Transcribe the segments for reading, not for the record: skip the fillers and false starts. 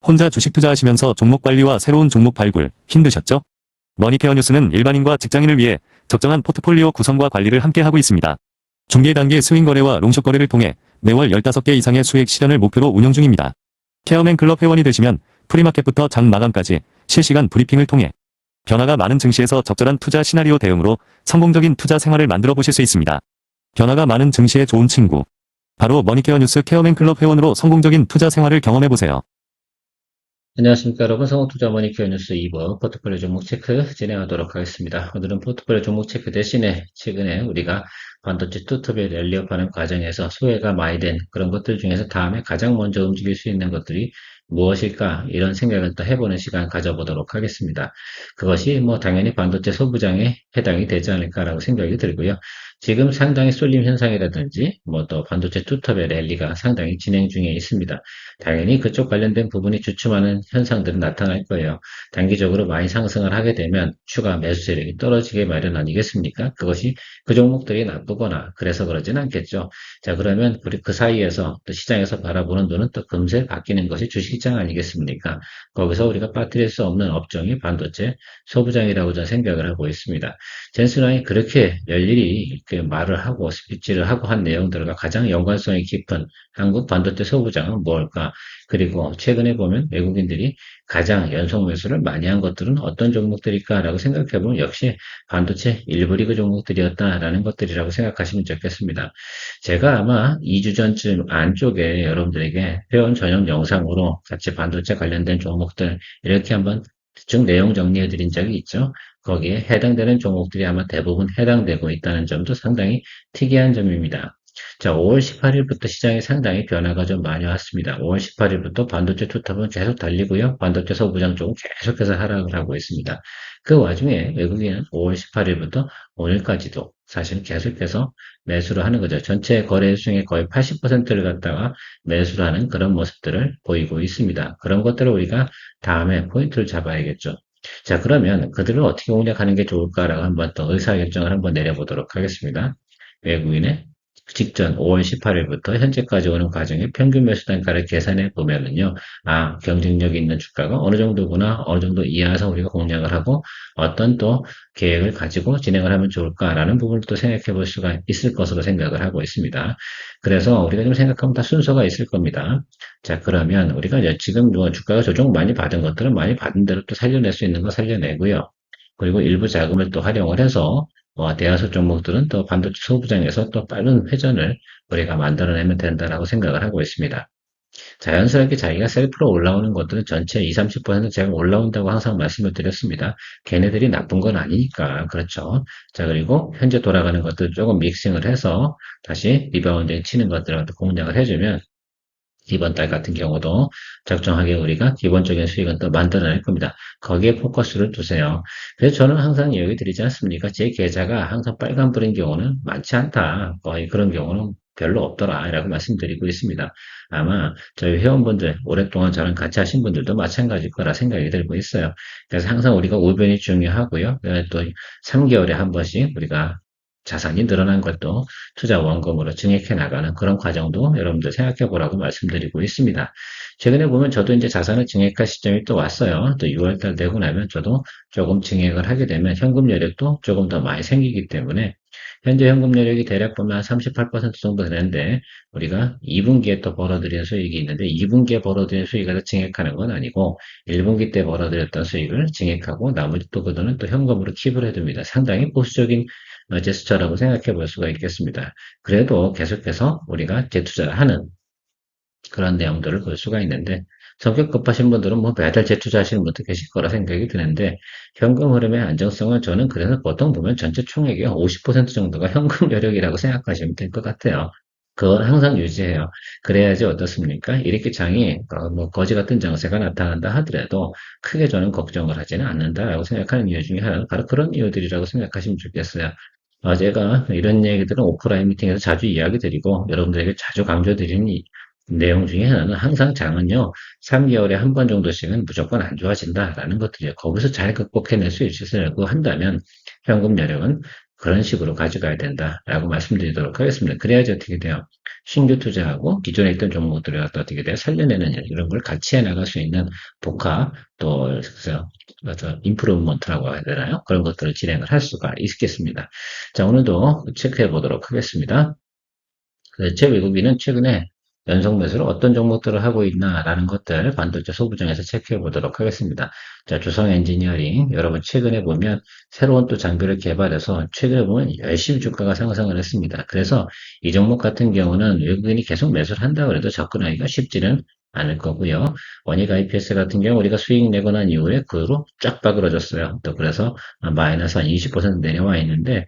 혼자 주식 투자하시면서 종목 관리와 새로운 종목 발굴 힘드셨죠? 머니케어 뉴스는 일반인과 직장인을 위해 적정한 포트폴리오 구성과 관리를 함께 하고 있습니다. 중개 단계 스윙 거래와 롱숏 거래를 통해 매월 15개 이상의 수익 실현을 목표로 운영 중입니다. 케어맨 클럽 회원이 되시면 프리마켓부터 장 마감까지 실시간 브리핑을 통해 변화가 많은 증시에서 적절한 투자 시나리오 대응으로 성공적인 투자 생활을 만들어 보실 수 있습니다. 변화가 많은 증시의 좋은 친구. 바로 머니케어 뉴스 케어맨 클럽 회원으로 성공적인 투자 생활을 경험해 보세요. 안녕하십니까 여러분, 성공투자 머니케어 뉴스 2부 포트폴리오 종목 체크 진행하도록 하겠습니다. 오늘은 포트폴리오 종목 체크 대신에 최근에 우리가 반도체 투톱에 랠리업하는 과정에서 소외가 많이 된 그런 것들 중에서 다음에 가장 먼저 움직일 수 있는 것들이 무엇일까, 이런 생각을 또 해보는 시간 가져보도록 하겠습니다. 그것이 당연히 반도체 소부장에 해당이 되지 않을까라고 생각이 들고요. 지금 상당히 쏠림 현상이라든지 또 반도체 투톱의 랠리가 상당히 진행 중에 있습니다. 당연히 그쪽 관련된 부분이 주춤하는 현상들은 나타날 거예요. 단기적으로 많이 상승을 하게 되면 추가 매수 세력이 떨어지게 마련 아니겠습니까? 그것이 그 종목들이 나쁘거나 그래서 그러진 않겠죠. 자, 그러면 우리 그 사이에서 또 시장에서 바라보는 눈은 또 금세 바뀌는 것이 주식시장 아니겠습니까? 거기서 우리가 빠뜨릴 수 없는 업종이 반도체 소부장이라고 저는 생각을 하고 있습니다. 젠슨왕이 그렇게 열일히 이렇게 말을 하고 스피치를 하고 한 내용들과 가장 연관성이 깊은 한국 반도체 소부장은 뭘까? 그리고 최근에 보면 외국인들이 가장 연속 매수를 많이 한 것들은 어떤 종목들일까라고 생각해보면 역시 반도체 일부 리그 종목들이었다라는 것들이라고 생각하시면 좋겠습니다. 제가 아마 2주 전쯤 안쪽에 여러분들에게 회원 전용 영상으로 같이 반도체 관련된 종목들 이렇게 한번 대충 내용 정리해 드린 적이 있죠. 거기에 해당되는 종목들이 아마 대부분 해당되고 있다는 점도 상당히 특이한 점입니다. 자, 5월 18일부터 시장이 상당히 변화가 좀 많이 왔습니다. 5월 18일부터 반도체 투탑은 계속 달리고요. 반도체 소부장 쪽은 계속해서 하락을 하고 있습니다. 그 와중에 외국인은 5월 18일부터 오늘까지도 사실 계속해서 매수를 하는 거죠. 전체 거래 수익의 거의 80%를 갖다가 매수를 하는 그런 모습들을 보이고 있습니다. 그런 것들을 우리가 다음에 포인트를 잡아야겠죠. 자, 그러면 그들을 어떻게 공략하는 게 좋을까라고 한번 더 의사결정을 한번 내려보도록 하겠습니다. 외국인의 직전 5월 18일부터 현재까지 오는 과정의 평균 매수 단가를 계산해 보면은요, 경쟁력이 있는 주가가 어느 정도구나, 어느 정도 이하에서 우리가 공략을 하고 어떤 또 계획을 가지고 진행을 하면 좋을까라는 부분을 또 생각해 볼 수가 있을 것으로 생각을 하고 있습니다. 그래서 우리가 좀 생각하면 다 순서가 있을 겁니다. 자, 그러면 우리가 이제 지금 주가가 조정 많이 받은 것들은 많이 받은 대로 또 살려낼 수 있는 거 살려내고요. 그리고 일부 자금을 또 활용을 해서 대하수 종목들은 또 반도체 소부장에서 또 빠른 회전을 우리가 만들어내면 된다라고 생각을 하고 있습니다. 자연스럽게 자기가 셀프로 올라오는 것들은 전체 20, 30% 제가 올라온다고 항상 말씀을 드렸습니다. 걔네들이 나쁜 건 아니니까. 그렇죠. 자, 그리고 현재 돌아가는 것들 조금 믹싱을 해서 다시 리바운드 치는 것들을 공략을 해주면 이번 달 같은 경우도 적정하게 우리가 기본적인 수익은 또 만들어낼 겁니다. 거기에 포커스를 두세요. 그래서 저는 항상 얘기 드리지 않습니까? 제 계좌가 항상 빨간불인 경우는 많지 않다. 거의 그런 경우는 별로 없더라. 라고 말씀드리고 있습니다. 아마 저희 회원분들, 오랫동안 저랑 같이 하신 분들도 마찬가지일 거라 생각이 들고 있어요. 그래서 항상 우리가 우변이 중요하고요. 또 3개월에 한 번씩 우리가 자산이 늘어난 것도 투자 원금으로 증액해 나가는 그런 과정도 여러분들 생각해 보라고 말씀드리고 있습니다. 최근에 보면 저도 이제 자산을 증액할 시점이 또 왔어요. 또 6월달 되고 나면 저도 조금 증액을 하게 되면 현금 여력도 조금 더 많이 생기기 때문에 현재 현금 여력이 대략 보면 한 38% 정도 되는데 우리가 2분기에 또 벌어들인 수익이 있는데 2분기에 벌어들인 수익을 증액하는 건 아니고 1분기 때 벌어들였던 수익을 증액하고 나머지 또 그 돈은 또 현금으로 킵을 해둡니다. 상당히 보수적인 제스처라고 생각해 볼 수가 있겠습니다. 그래도 계속해서 우리가 재투자를 하는 그런 내용들을 볼 수가 있는데 성격 급하신 분들은 매달 재투자하시는 분도 계실 거라 생각이 드는데 현금 흐름의 안정성은 저는 그래서 보통 보면 전체 총액의 50% 정도가 현금 여력이라고 생각하시면 될 것 같아요. 그걸 항상 유지해요. 그래야지 어떻습니까? 이렇게 장이 거지 같은 장세가 나타난다 하더라도 크게 저는 걱정을 하지는 않는다라고 생각하는 이유 중에 하나는 바로 그런 이유들이라고 생각하시면 좋겠어요. 제가 이런 얘기들은 오프라인 미팅에서 자주 이야기 드리고 여러분들에게 자주 강조드리는 내용 중에 하나는 항상 장은요, 3개월에 한 번 정도씩은 무조건 안 좋아진다라는 것들이에요. 거기서 잘 극복해낼 수 있으려고 한다면 현금 여력은 그런 식으로 가져가야 된다라고 말씀드리도록 하겠습니다. 그래야지 어떻게 돼요? 신규 투자하고 기존에 있던 종목들을 갖다 어떻게 돼요? 살려내는 일, 이런 걸 같이 해나갈 수 있는 복합 또 그래서 임프루먼트라고 해야 되나요? 그런 것들을 진행을 할 수가 있겠습니다. 자, 오늘도 체크해 보도록 하겠습니다. 제 외국인은 최근에 연속 매수를 어떤 종목들을 하고 있나라는 것들 반도체 소부정에서 체크해 보도록 하겠습니다. 자, 주성 엔지니어링 여러분 최근에 보면 새로운 또 장비를 개발해서 최근에 보면 열심히 주가가 상승을 했습니다. 그래서 이 종목 같은 경우는 외국인이 계속 매수를 한다고 해도 접근하기가 쉽지는 않을 거고요. 원익 IPS 같은 경우 우리가 수익 내고 난 이후에 그로 쫙 빠그러졌어요. 또 그래서 마이너스 한 20% 내려와 있는데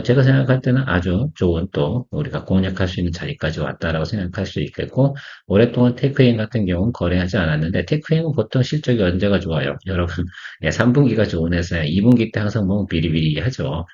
제가 생각할 때는 아주 좋은 또 우리가 공략할 수 있는 자리까지 왔다라고 생각할 수 있겠고, 오랫동안 테크인 같은 경우는 거래하지 않았는데, 테크인은 보통 실적이 언제가 좋아요? 여러분, 3분기가 좋은 회사야. 2분기 때 항상 뭐 비리비리 하죠.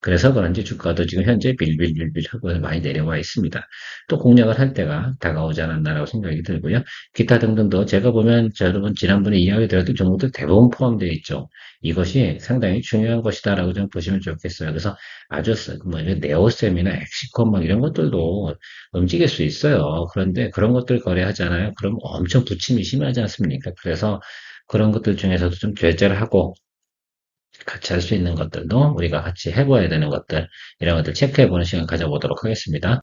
그래서 그런지 주가도 지금 현재 빌빌빌빌 하고 많이 내려와 있습니다. 또 공략을 할 때가 다가오지 않았나라고 생각이 들고요. 기타 등등도 제가 보면 여러분 지난번에 이야기 드렸던 종목들 대부분 포함되어 있죠. 이것이 상당히 중요한 것이다라고 좀 보시면 좋겠어요. 그래서 아주 뭐 네오셈이나 엑시콘 막 이런 것들도 움직일 수 있어요. 그런데 그런 것들 거래하잖아요. 그럼 엄청 부침이 심하지 않습니까? 그래서 그런 것들 중에서도 좀 절제를 하고 같이 할 수 있는 것들도 우리가 같이 해봐야 되는 것들, 이런 것들 체크해보는 시간 가져보도록 하겠습니다.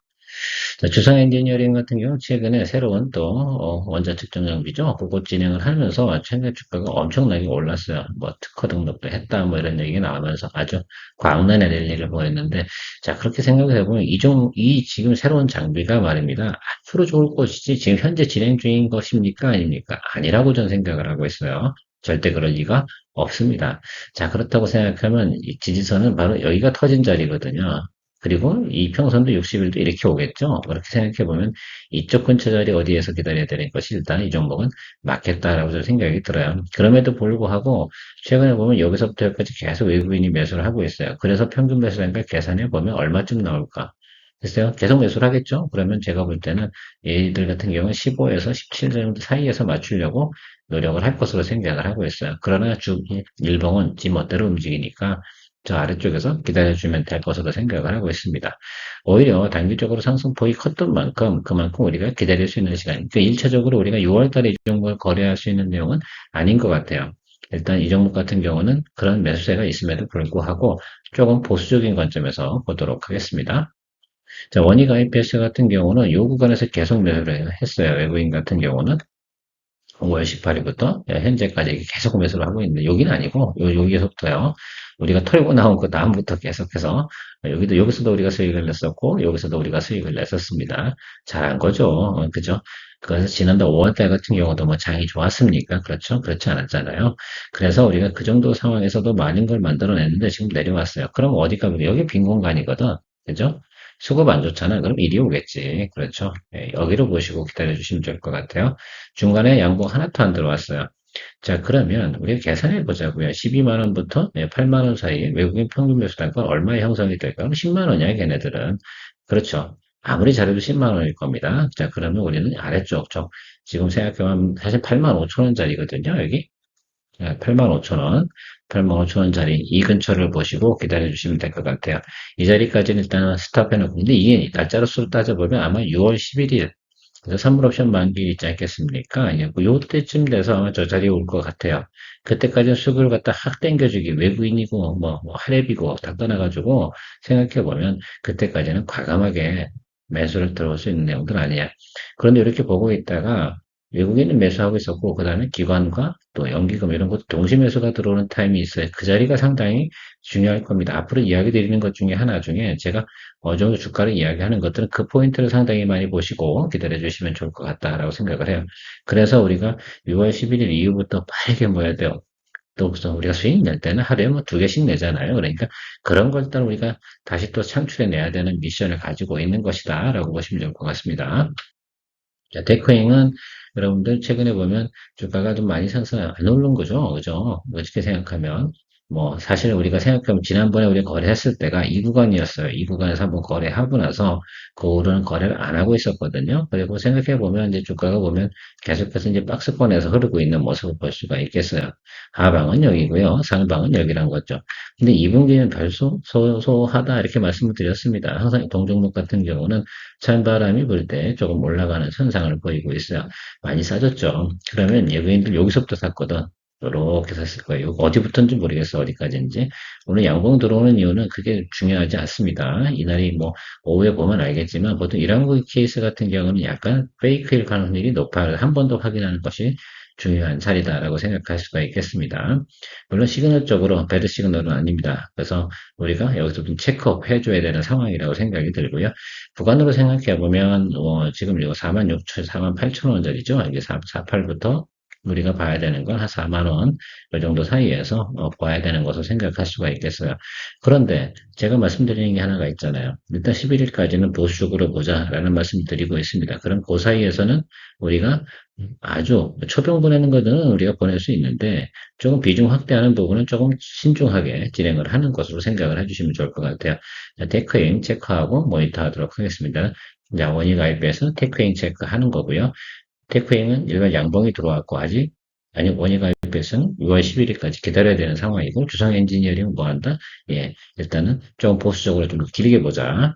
자, 주성 엔지니어링 같은 경우 최근에 새로운 또 원자 측정 장비죠. 그거 진행을 하면서 최근 주가가 엄청나게 올랐어요. 뭐 특허 등록도 했다 뭐 이런 얘기가 나오면서 아주 광란의 랠리를 보였는데, 자, 그렇게 생각을 해보면 이 지금 새로운 장비가 말입니다. 앞으로 좋을 것이지 지금 현재 진행 중인 것입니까? 아닙니까? 아니라고 저는 생각을 하고 있어요. 절대 그럴 리가 없습니다. 자, 그렇다고 생각하면 이 지지선은 바로 여기가 터진 자리거든요. 그리고 이 평선도 60일도 이렇게 오겠죠. 그렇게 생각해보면 이쪽 근처 자리 어디에서 기다려야 되는 것이 일단 이 종목은 맞겠다라고 저는 생각이 들어요. 그럼에도 불구하고 최근에 보면 여기서부터 여기까지 계속 외국인이 매수를 하고 있어요. 그래서 평균 매수량가 계산해보면 얼마쯤 나올까? 글쎄요. 계속 매수를 하겠죠. 그러면 제가 볼 때는 얘들 같은 경우는 15에서 17 정도 사이에서 맞추려고 노력을 할 것으로 생각을 하고 있어요. 그러나 일봉은 지 멋대로 움직이니까 저 아래쪽에서 기다려주면 될 것으로 생각을 하고 있습니다. 오히려 단기적으로 상승폭이 컸던 만큼 그만큼 우리가 기다릴 수 있는 시간, 그러니까 1차적으로 우리가 6월달에 이 종목을 거래할 수 있는 내용은 아닌 것 같아요. 일단 이 종목 같은 경우는 그런 매수세가 있음에도 불구하고 조금 보수적인 관점에서 보도록 하겠습니다. 자, 원익 IPS 같은 경우는 요 구간에서 계속 매수를 했어요. 외국인 같은 경우는. 5월 18일부터 현재까지 계속 매수를 하고 있는데 여기는 아니고 여기서부터요. 우리가 털고 나온 그 다음부터 계속해서 여기서도 우리가 수익을 냈었고 여기서도 우리가 수익을 냈었습니다. 잘한 거죠. 그죠? 그래서 지난달 5월달 같은 경우도 뭐 장이 좋았습니까? 그렇죠? 그렇지 않았잖아요. 그래서 우리가 그 정도 상황에서도 많은 걸 만들어냈는데 지금 내려왔어요. 그럼 어디가 여기 빈 공간이거든. 그죠? 수급 안 좋잖아. 그럼 이리 오겠지. 그렇죠? 여기로 보시고 기다려 주시면 좋을 것 같아요. 중간에 양봉 하나도 안 들어왔어요. 자, 그러면 우리가 계산해 보자고요. 12만 원부터 8만 원 사이에 외국인 평균 매수단가 얼마의 형성이 될까? 그럼 10만 원이야, 걔네들은. 그렇죠. 아무리 잘해도 10만 원일 겁니다. 자, 그러면 우리는 아래쪽, 지금 생각해보면 사실 8만 5천 원짜리거든요, 여기. 8만 5천 원, 8만 5천 원짜리 이 근처를 보시고 기다려 주시면 될 것 같아요. 이 자리까지는 일단 스탑해놓고, 근데 이게 날짜로 수로 따져보면 아마 6월 11일, 그래서 선물 옵션 만기 있지 않겠습니까? 예, 뭐 요때쯤 돼서 아마 저 자리에 올 것 같아요. 그때까지는 수급을 갖다 확 당겨주기, 외국인이고, 뭐 하랩이고, 다 떠나가지고, 생각해보면, 그때까지는 과감하게 매수를 들어올 수 있는 내용들 아니야. 그런데 이렇게 보고 있다가, 외국인은 매수하고 있었고, 그 다음에 기관과 또 연기금 이런 것도 동시 매수가 들어오는 타임이 있어요. 그 자리가 상당히 중요할 겁니다. 앞으로 이야기 드리는 것 중에 하나 중에 제가 어느 정도 주가를 이야기하는 것들은 그 포인트를 상당히 많이 보시고 기다려 주시면 좋을 것 같다라고 생각을 해요. 그래서 우리가 6월 11일 이후부터 빠르게 모여야 돼요. 또 우선 우리가 수익 낼 때는 하루에 뭐 2개씩 내잖아요. 그러니까 그런 걸 일단 우리가 다시 또 창출해 내야 되는 미션을 가지고 있는 것이다 라고 보시면 좋을 것 같습니다. 자, 데코잉은 여러분들 최근에 보면 주가가 좀 많이 상승 안 오른 거죠. 그죠? 어떻게 생각하면 뭐 사실 우리가 생각하면 지난번에 우리가 거래했을 때가 이 구간이었어요. 이 구간에서 한번 거래하고 나서 그 후로는 거래를 안 하고 있었거든요. 그리고 생각해 보면 이제 주가가 보면 계속해서 이제 박스권에서 흐르고 있는 모습을 볼 수가 있겠어요. 하방은 여기고요. 상방은 여기란 거죠. 근데 2분기는 소소하다 이렇게 말씀을 드렸습니다. 항상 동종목 같은 경우는 찬바람이 불 때 조금 올라가는 현상을 보이고 있어요. 많이 싸졌죠. 그러면 외국인들 여기서부터 샀거든. 요렇게 샀을 거예요. 어디부터인지 모르겠어, 어디까지인지. 오늘 양봉 들어오는 이유는 그게 중요하지 않습니다. 이날이 뭐, 오후에 보면 알겠지만, 보통 이런 케이스 같은 경우는 약간 페이크일 가능성이 높아요. 한 번 더 확인하는 것이 중요한 자리다라고 생각할 수가 있겠습니다. 물론 시그널적으로 배드 시그널은 아닙니다. 그래서 우리가 여기서 좀 체크업 해줘야 되는 상황이라고 생각이 들고요. 구간으로 생각해 보면, 지금 이거 46,000, 48,000원짜리죠. 이게 48부터 우리가 봐야 되는 건 한 4만 원, 이 정도 사이에서 봐야 되는 것으로 생각할 수가 있겠어요. 그런데 제가 말씀드리는 게 하나가 있잖아요. 일단 11일까지는 보수적으로 보자라는 말씀 드리고 있습니다. 그럼 그 사이에서는 우리가 아주 초병 보내는 것은 우리가 보낼 수 있는데 조금 비중 확대하는 부분은 조금 신중하게 진행을 하는 것으로 생각을 해주시면 좋을 것 같아요. 자, 테크인 체크하고 모니터하도록 하겠습니다. 자, 원이 가입해서 테크인 체크하는 거고요. 테크행은 일반 양봉이 들어왔고 아직 아니 원익IPS는 6월 11일까지 기다려야 되는 상황이고 주성 엔지니어링은 뭐 한다? 예, 일단은 좀 보수적으로 좀 길게 보자.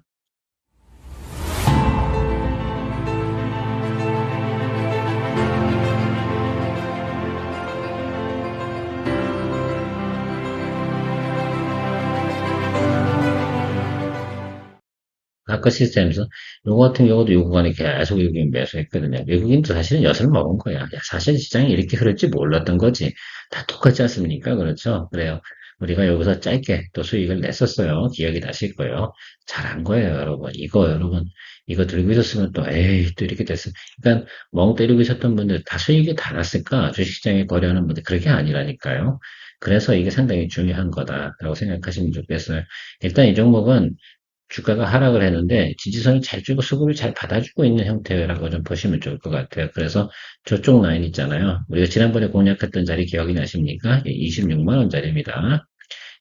아까 시스템에서 요거 같은 경우도 요 구간에 계속 외국인 매수했거든요. 외국인도 사실은 엿을 먹은 거야. 야, 사실 시장이 이렇게 흐를지 몰랐던 거지. 다 똑같지 않습니까? 그렇죠? 그래요. 우리가 여기서 짧게 또 수익을 냈었어요. 기억이 나실 거예요. 잘한 거예요, 여러분. 이거 들고 있었으면 또, 에이, 또 이렇게 됐어. 그러니까 멍 때리고 있었던 분들 다 수익이 다 났을까? 주식시장에 거래하는 분들 그렇게 아니라니까요. 그래서 이게 상당히 중요한 거다라고 생각하시면 좋겠어요. 일단 이 종목은 주가가 하락을 했는데 지지선을 잘 주고 수급을 잘 받아주고 있는 형태라고 좀 보시면 좋을 것 같아요. 그래서 저쪽 라인 있잖아요. 우리가 지난번에 공략했던 자리 기억이 나십니까? 26만 원짜리입니다.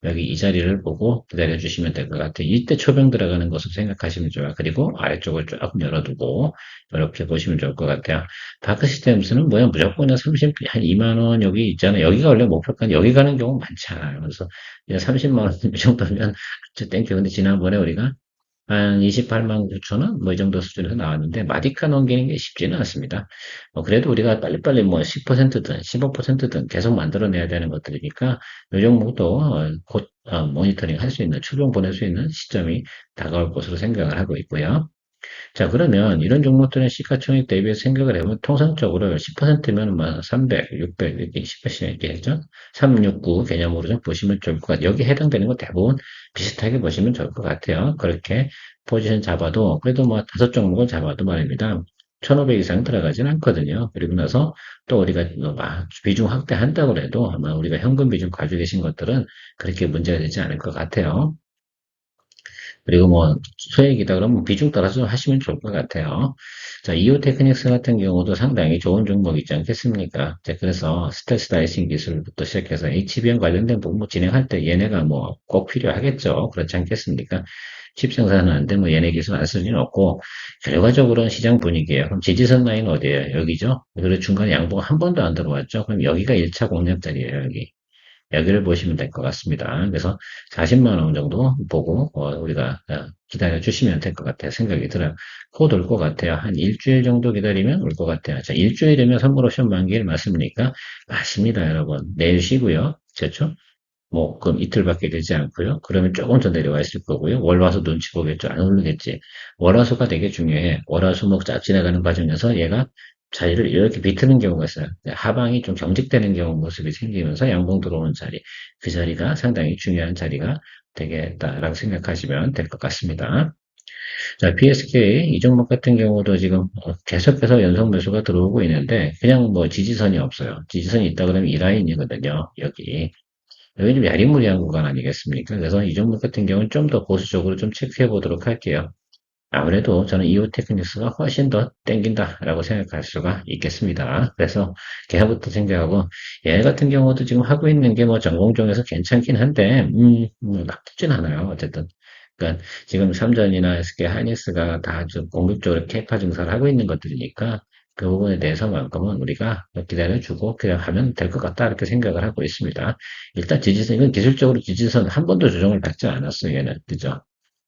여기 이 자리를 보고 기다려 주시면 될 것 같아요. 이때 초병 들어가는 것을 생각하시면 좋아요. 그리고 아래쪽을 조금 열어두고 이렇게 보시면 좋을 것 같아요. 다크 시스템스는 뭐야 무조건 한 2만 원 여기 있잖아요. 여기가 원래 목표가 여기 가는 경우 많지 않아요. 그래서 30만 원 이 정도면 땡큐. 근데 지난번에 우리가 한 28만 9천 원? 뭐 이 정도 수준에서 나왔는데, 마디카 넘기는 게 쉽지는 않습니다. 그래도 우리가 빨리빨리 뭐 10%든 15%든 계속 만들어내야 되는 것들이니까, 요 종목도 곧 모니터링 할 수 있는, 추종 보낼 수 있는 시점이 다가올 것으로 생각을 하고 있고요. 자, 그러면 이런 종목들은 시가총액 대비해서 생각을 해보면 통상적으로 10%면 뭐 300, 600 이렇게 10%씩 이렇게 했죠. 369 개념으로 좀 보시면 좋을 것 같아요. 여기 해당되는 거 대부분 비슷하게 보시면 좋을 것 같아요. 그렇게 포지션 잡아도 그래도 뭐 5종목을 잡아도 말입니다. 1500 이상 들어가진 않거든요. 그리고 나서 또 우리가 비중 확대한다고 해도 아마 우리가 현금 비중 가지고 계신 것들은 그렇게 문제가 되지 않을 것 같아요. 그리고 뭐 소액이다 그러면 비중 따라서 하시면 좋을 것 같아요. 자, 이오 테크닉스 같은 경우도 상당히 좋은 종목 있지 않겠습니까? 자, 그래서 스텔스 다이싱 기술부터 시작해서 HBM 관련된 부분 진행할 때 얘네가 뭐 꼭 필요하겠죠. 그렇지 않겠습니까? 칩 생산하는데 뭐 얘네 기술 안 쓸 리는 없고 결과적으로는 시장 분위기예요. 그럼 지지선 라인 어디예요? 여기죠? 그리고 중간에 양봉 한 번도 안 들어왔죠? 그럼 여기가 1차 공략 자리예요, 여기. 여기를 보시면 될 것 같습니다. 그래서 40만 원 정도 보고 우리가 기다려 주시면 될 것 같아요. 생각이 들어요. 곧 올 것 같아요. 한 일주일 정도 기다리면 올 것 같아요. 자, 일주일이면 선물 옵션 만기일 맞습니까? 맞습니다, 여러분. 내일 쉬고요. 그렇죠? 뭐, 그럼 이틀밖에 되지 않고요. 그러면 조금 더 내려와 있을 거고요. 월화수 눈치 보겠죠. 안 오르겠지. 월화수가 되게 중요해. 월화수목 쫙 지나가는 과정에서 얘가 자리를 이렇게 비트는 경우가 있어요. 하방이 좀 경직되는 경우 모습이 생기면서 양봉 들어오는 자리. 그 자리가 상당히 중요한 자리가 되겠다라고 생각하시면 될 것 같습니다. 자, PSK 이 종목 같은 경우도 지금 계속해서 연속 매수가 들어오고 있는데 그냥 뭐 지지선이 없어요. 지지선이 있다 그러면 이 라인이거든요. 여기 좀 야리무리한 구간 아니겠습니까? 그래서 이 종목 같은 경우는 좀 더 보수적으로 좀 체크해 보도록 할게요. 아무래도 저는 이오 테크닉스가 훨씬 더 땡긴다라고 생각할 수가 있겠습니다. 그래서 걔부터 생각하고 얘 같은 경우도 지금 하고 있는 게 뭐 전공정에서 괜찮긴 한데 뭐 나쁘진 않아요. 어쨌든 그러니까 지금 삼전이나 SK 하이닉스가 다 좀 공격적으로 캐파 증설을 하고 있는 것들이니까 그 부분에 대해서만큼은 우리가 기다려주고 그냥 하면 될 것 같다 이렇게 생각을 하고 있습니다. 일단 지지선 이건 기술적으로 지지선 한 번도 조정을 받지 않았어요. 얘는 그죠?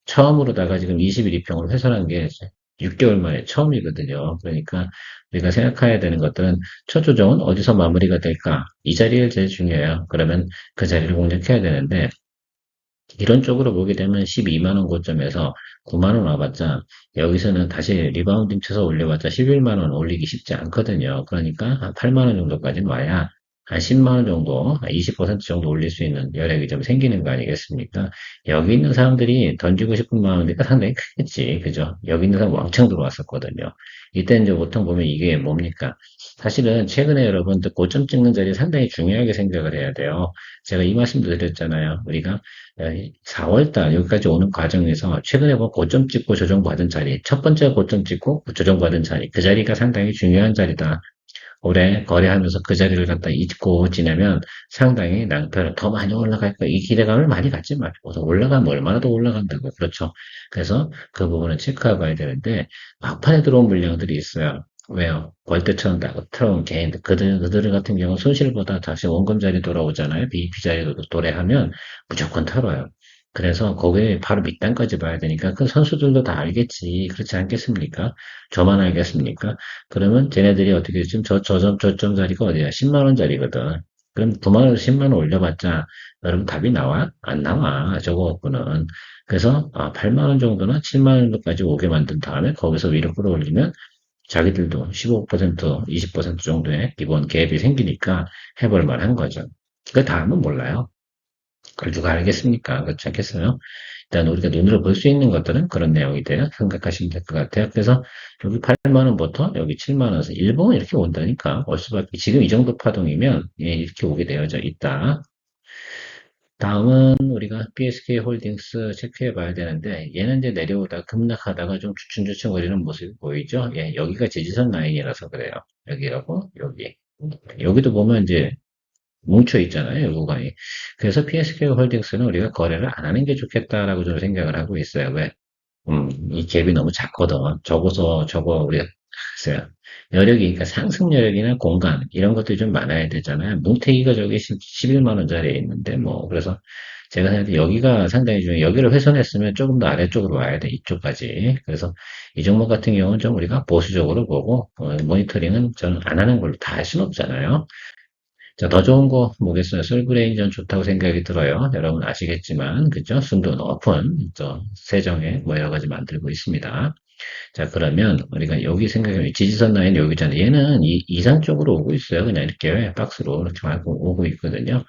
처음으로다가 지금 21 이평으로 훼손한 게 6개월 만에 처음이거든요. 그러니까 우리가 생각해야 되는 것들은 첫 조정은 어디서 마무리가 될까? 이 자리가 제일 중요해요. 그러면 그 자리를 공략해야 되는데 이런 쪽으로 보게 되면 12만 원 고점에서 9만 원 와봤자 여기서는 다시 리바운딩 쳐서 올려봤자 11만 원 올리기 쉽지 않거든요. 그러니까 한 8만 원 정도까지는 와야 한 10만 원 정도, 한 20% 정도 올릴 수 있는 여력이 좀 생기는 거 아니겠습니까? 여기 있는 사람들이 던지고 싶은 마음이니까 상당히 크겠지. 그죠? 여기 있는 사람 왕창 들어왔었거든요. 이때 이제 보통 보면 이게 뭡니까? 사실은 최근에 여러분들 고점 찍는 자리 상당히 중요하게 생각을 해야 돼요. 제가 이 말씀도 드렸잖아요. 우리가 4월달 여기까지 오는 과정에서 최근에 뭐 고점 찍고 조정받은 자리, 첫 번째 고점 찍고 조정받은 자리, 그 자리가 상당히 중요한 자리다. 올해 거래하면서 그 자리를 갖다 잊고 지내면 상당히 낭패를 더 많이 올라갈 거야. 이 기대감을 많이 갖지 말고 올라가면 얼마나 더 올라간다고. 그렇죠. 그래서 그 부분을 체크해 봐야 되는데 막판에 들어온 물량들이 있어요. 왜요? 월대처럼 들어온 개인들, 그들 같은 경우는 손실보다 다시 원금 자리 돌아오잖아요. BEP 자리로 도래하면 무조건 털어요. 그래서 거기에 바로 밑단까지 봐야 되니까 그 선수들도 다 알겠지. 그렇지 않겠습니까? 저만 알겠습니까? 그러면 쟤네들이 어떻게 지금 저점 자리가 어디야? 10만 원짜리거든. 그럼 9만 원에서 10만 원 올려봤자 여러분 답이 나와? 안 나와. 저거 갖고는. 그래서 8만 원 정도나 7만 원까지 오게 만든 다음에 거기서 위로 끌어올리면 자기들도 15%, 20% 정도의 기본 갭이 생기니까 해볼 만한 거죠. 그 다음은 몰라요. 그걸 누가 알겠습니까? 그렇지 않겠어요? 일단 우리가 눈으로 볼 수 있는 것들은 그런 내용이 돼요. 생각하시면 될 것 같아요. 그래서 여기 8만 원부터 여기 7만 원에서 일봉은 이렇게 온다니까 올 수밖에 지금 이 정도 파동이면 예, 이렇게 오게 되어져 있다. 다음은 우리가 BSK 홀딩스 체크해 봐야 되는데 얘는 이제 내려오다 급락하다가 좀 주춤주춤거리는 모습이 보이죠? 예, 여기가 지지선 라인이라서 그래요. 여기라고 여기 여기도 보면 이제 뭉쳐 있잖아요, 구간이. 그래서 PSK 홀딩스는 우리가 거래를 안 하는 게 좋겠다라고 저는 생각을 하고 있어요. 왜? 이 갭이 너무 작거든. 적어서 저거 우리가 글쎄요. 여력이, 그러니까 상승 여력이나 공간 이런 것들이 좀 많아야 되잖아요. 뭉태기가 저기 11만 원짜리에 있는데 뭐 그래서 제가 생각할 때 여기가 상당히 중요해. 여기를 훼손했으면 조금 더 아래쪽으로 와야 돼. 이쪽까지. 그래서 이 종목 같은 경우는 좀 우리가 보수적으로 보고 모니터링은 저는 안 하는 걸로 다 할 수는 없잖아요. 자, 더 좋은 거 뭐겠어요? 솔브레인 전 좋다고 생각이 들어요. 여러분 아시겠지만, 그죠? 순도 높은, 세정에 뭐 여러 가지 만들고 있습니다. 자, 그러면 우리가 여기 생각하면 지지선 라인 여기잖아요. 얘는 이상 쪽으로 오고 있어요. 그냥 이렇게 박스로 이렇게 말고 오고 있거든요.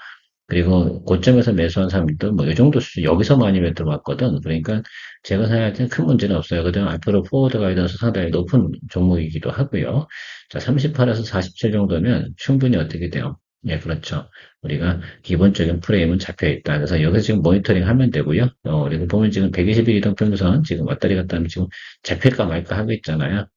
그리고 고점에서 매수한 사람들도 뭐 이 정도 수준, 여기서 많이 들어왔거든. 그러니까 제가 생각할 때는 큰 문제는 없어요. 그다음 앞으로 포워드 가이던스 상당히 높은 종목이기도 하고요. 자, 38에서 47 정도면 충분히 어떻게 돼요? 예, 그렇죠. 우리가 기본적인 프레임은 잡혀 있다. 그래서 여기서 지금 모니터링 하면 되고요. 그리고 보면 지금 121 이동 평균선 지금 왔다리 갔다 하면 지금 잡힐까 말까 하고 있잖아요.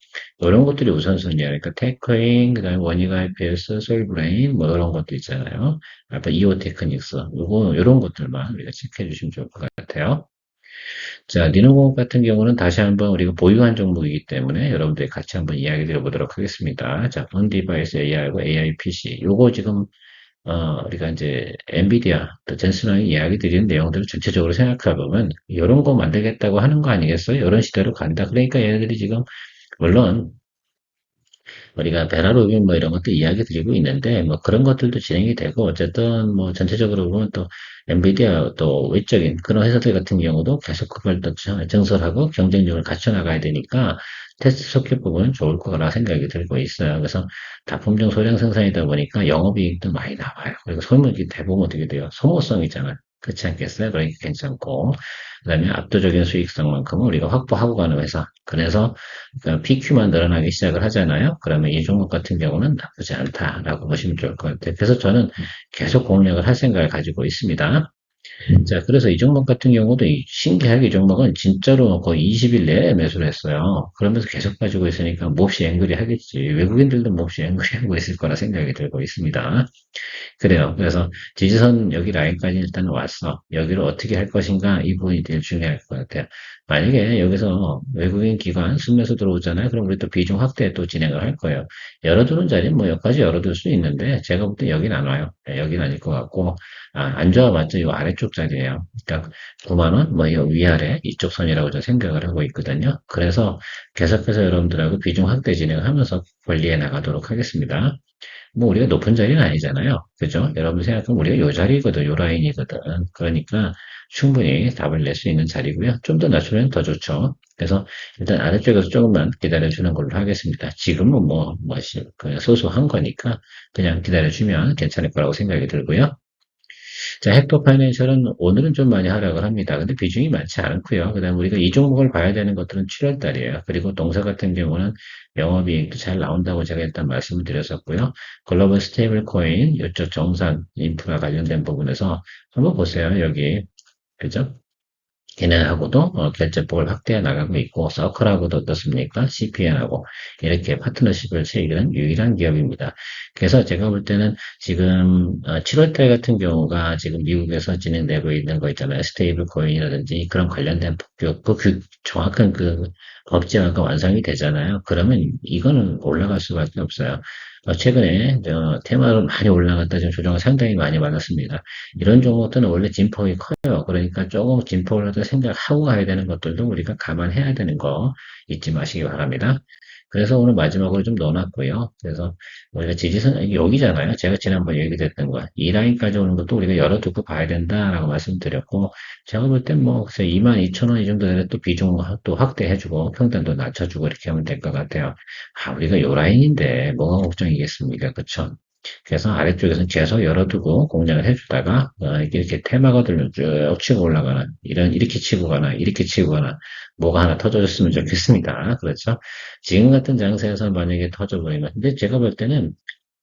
이런 것들이 우선순위야. 그러니까 테크인, 그다음에 원익 IPS, 솔브레인, 뭐 이런 것도 있잖아요. 아까 이오 테크닉스, 요런 것들만 우리가 체크해 주시면 좋을 것 같아요. 자, 리노공업 같은 경우는 다시 한번 우리가 보유한 종목이기 때문에 여러분들이 같이 한번 이야기 드려보도록 하겠습니다. 자, 온디바이스 AI하고 AI PC. 요거 지금, 우리가 이제 엔비디아, 또 젠슨왕이 이야기 드리는 내용들을 전체적으로 생각해보면, 이런 거 만들겠다고 하는 거 아니겠어요? 이런 시대로 간다. 그러니까 얘네들이 지금, 물론, 우리가 베라로빈 뭐 이런 것도 이야기 드리고 있는데 뭐 그런 것들도 진행이 되고 어쨌든 뭐 전체적으로 보면 또 엔비디아 또 외적인 그런 회사들 같은 경우도 계속 그걸 또 증설하고 경쟁력을 갖춰 나가야 되니까 테스트 소켓 부분은 좋을 거라 생각이 들고 있어요. 그래서 다품종 소량 생산이다 보니까 영업이익도 많이 나와요. 그리고 소모기 대부분 어떻게 돼요? 소모성이잖아요. 그렇지 않겠어요? 그러니까 괜찮고. 그다음에 압도적인 수익성만큼은 우리가 확보하고 가는 회사. 그래서 PQ만 늘어나기 시작을 하잖아요. 그러면 이 종목 같은 경우는 나쁘지 않다라고 보시면 좋을 것 같아요. 그래서 저는 계속 공략을 할 생각을 가지고 있습니다. 자, 그래서 이 종목 같은 경우도 신기하게 이 종목은 진짜로 거의 20일 내에 매수를 했어요. 그러면서 계속 가지고 있으니까 몹시 앵그리 하겠지. 외국인들도 몹시 앵그리 하고 있을 거라 생각이 들고 있습니다. 그래요. 그래서 지지선 여기 라인까지 일단 왔어. 여기를 어떻게 할 것인가 이 부분이 제일 중요할 것 같아요. 만약에 여기서 외국인 기관 순매수 들어오잖아요. 그럼 우리 또 비중 확대 또 진행을 할 거예요. 열어두는 자리는 뭐 여기까지 열어둘 수 있는데 제가 볼 때 여긴 안 와요. 네, 여긴 아닐 것 같고 안 좋아봤자 이 아래쪽 자리예요. 그러니까 9만 원, 뭐 이 위아래 이쪽 선이라고 저 생각을 하고 있거든요. 그래서 계속해서 여러분들하고 비중 확대 진행을 하면서 관리해 나가도록 하겠습니다. 뭐 우리가 높은 자리는 아니잖아요. 그죠? 여러분 생각하면 우리가 요 자리거든, 요 라인이거든. 그러니까 충분히 답을 낼 수 있는 자리고요. 좀 더 낮추면 더 좋죠. 그래서 일단 아래쪽에서 조금만 기다려주는 걸로 하겠습니다. 지금은 그냥 소소한 거니까 그냥 기다려주면 괜찮을 거라고 생각이 들고요. 자, 헥토 파이낸셜은 오늘은 좀 많이 하락을 합니다. 근데 비중이 많지 않고요. 그다음 우리가 이 종목을 봐야 되는 것들은 7월 달이에요. 그리고 동사 같은 경우는 영업이익도 잘 나온다고 제가 일단 말씀을 드렸었고요. 글로벌 스테이블 코인, 이쪽 정산 인프라 관련된 부분에서 한번 보세요. 여기. 그죠? 걔네하고도 결제폭을 확대해 나가고 있고 서클하고도 어떻습니까? CPN하고 이렇게 파트너십을 체결한 유일한 기업입니다. 그래서 제가 볼 때는 지금 7월달 같은 경우가 지금 미국에서 진행되고 있는 거 있잖아요. 스테이블 코인이라든지 그런 관련된 정확한 그 법제화가 완성이 되잖아요. 그러면 이거는 올라갈 수밖에 없어요. 최근에 테마로 많이 올라갔다 지금 조정을 상당히 많이 받았습니다. 이런 종목들은 원래 진폭이 커요. 그러니까 조금 진폭을 더 생각하고 가야 되는 것들도 우리가 감안해야 되는 거 잊지 마시기 바랍니다. 그래서 오늘 마지막으로 좀 넣어놨고요. 그래서 우리가 지지선 여기잖아요. 제가 지난번 얘기했던 거. 이 라인까지 오는 것도 우리가 열어두고 봐야 된다라고 말씀드렸고 제가 볼 땐 뭐 22,000원 이 정도 되면 또 비중 또 확대해주고 평단도 낮춰주고 이렇게 하면 될 것 같아요. 우리가 요 라인인데 뭐가 걱정이겠습니까? 그쵸? 그래서 아래쪽에서는 계속 열어두고 공략을 해주다가 이렇게 테마가 들면 쭉 치고 올라가나 이렇게 치고 가나 이렇게 치고 가나 뭐가 하나 터져줬으면 좋겠습니다. 그렇죠? 지금 같은 장세에서 만약에 터져버리면 근데 제가 볼 때는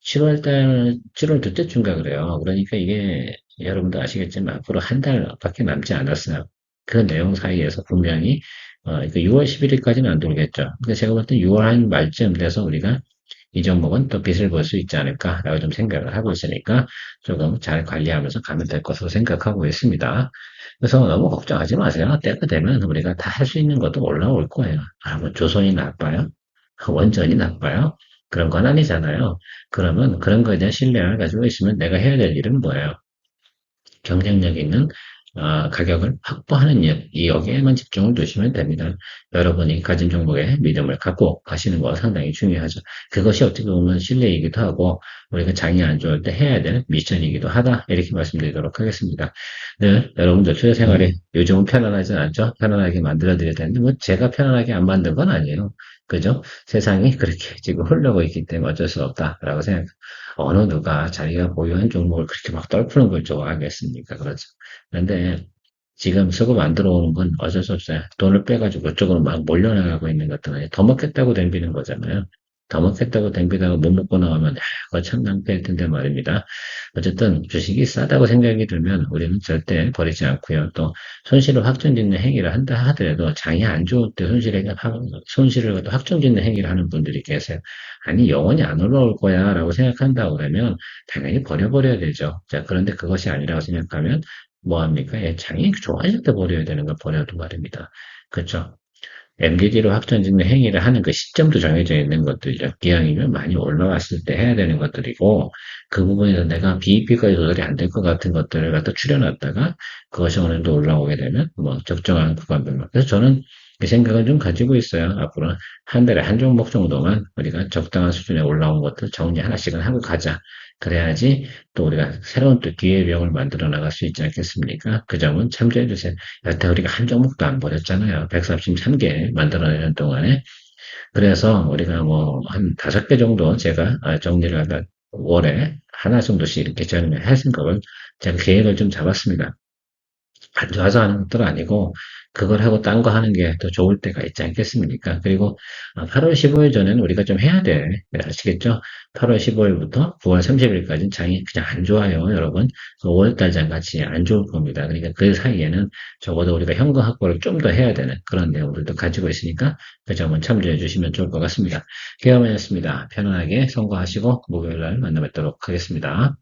7월 둘째 주인가 그래요. 그러니까 이게 여러분도 아시겠지만 앞으로 한 달밖에 남지 않았어요. 그 내용 사이에서 분명히 6월 11일까지는 안 돌겠죠. 근데 제가 볼 때 6월 한 말쯤 돼서 우리가 이 종목은 또 빛을 볼 수 있지 않을까라고 좀 생각을 하고 있으니까 조금 잘 관리하면서 가면 될 것으로 생각하고 있습니다. 그래서 너무 걱정하지 마세요. 때가 되면 우리가 다 할 수 있는 것도 올라올 거예요. 뭐 조선이 나빠요? 원전이 나빠요? 그런 건 아니잖아요. 그러면 그런 거에 대한 신뢰를 가지고 있으면 내가 해야 될 일은 뭐예요? 경쟁력 있는 가격을 확보하는 일, 여기에만 집중을 두시면 됩니다. 여러분이 가진 종목에 믿음을 갖고 가시는 거 상당히 중요하죠. 그것이 어떻게 보면 신뢰이기도 하고 우리가 장이 안 좋을 때 해야 될 미션이기도 하다 이렇게 말씀드리도록 하겠습니다. 네, 여러분들 투자 생활이 요즘은 편안하지 않죠? 편안하게 만들어 드려야 되는데 뭐 제가 편안하게 안 만든 건 아니에요. 그죠? 세상이 그렇게 지금 흘러고 있기 때문에 어쩔 수 없다라고 생각. 어느 누가 자기가 보유한 종목을 그렇게 막 떨푸는 걸 좋아하겠습니까? 그렇죠. 그런데 지금 수급 안 들어오는 건 어쩔 수 없어요. 돈을 빼가지고 그쪽으로 막 몰려나가고 있는 것들은 더 먹겠다고 덤비는 거잖아요. 더 먹겠다고 덤비다가 못 먹고 나오면 그거 참 낭패일 텐데 말입니다. 어쨌든 주식이 싸다고 생각이 들면 우리는 절대 버리지 않고요. 또 손실을 확정짓는 행위를 한다 하더라도 장이 안 좋을 때 손실을 갖다 확정짓는 행위를 하는 분들이 계세요. 아니 영원히 안 올라올 거야 라고 생각한다고 그러면 당연히 버려버려야 되죠. 자, 그런데 그것이 아니라고 생각하면 뭐합니까? 장이 좋아질 때 버려야 되는 걸 버려도 말입니다. 그렇죠? MDD로 확정짓는 행위를 하는 그 시점도 정해져 있는 것들이죠. 기왕이면 많이 올라왔을 때 해야 되는 것들이고, 그 부분에서 내가 BEP까지 조절이 안 될 것 같은 것들을 갖다 추려놨다가, 그것이 어느 정도 올라오게 되면, 뭐, 적정한 구간별로. 그래서 저는 그 생각을 좀 가지고 있어요. 앞으로는 한 달에 한 종목 정도만 우리가 적당한 수준에 올라온 것들 정리 하나씩은 하고 가자. 그래야지 또 우리가 새로운 또 기회비용을 만들어 나갈 수 있지 않겠습니까? 그 점은 참조해 주세요. 여태 우리가 한 종목도 안 버렸잖아요. 133개 만들어내는 동안에. 그래서 우리가 뭐 한 5개 정도 제가 정리를 하다 월에 하나 정도씩 이렇게 정리할 생각을 제가 계획을 좀 잡았습니다. 안 좋아서 하는 것도 아니고 그걸 하고 딴 거 하는 게 더 좋을 때가 있지 않겠습니까? 그리고 8월 15일 전에는 우리가 좀 해야 돼. 네, 아시겠죠? 8월 15일부터 9월 30일까지는 장이 그냥 안 좋아요, 여러분. 5월달 장 같이 안 좋을 겁니다. 그러니까 그 사이에는 적어도 우리가 현금 확보를 좀 더 해야 되는 그런 내용들도 가지고 있으니까 그 점은 참조해 주시면 좋을 것 같습니다. 기회만이었습니다. 편안하게 선거하시고 목요일 날 만나 뵙도록 하겠습니다.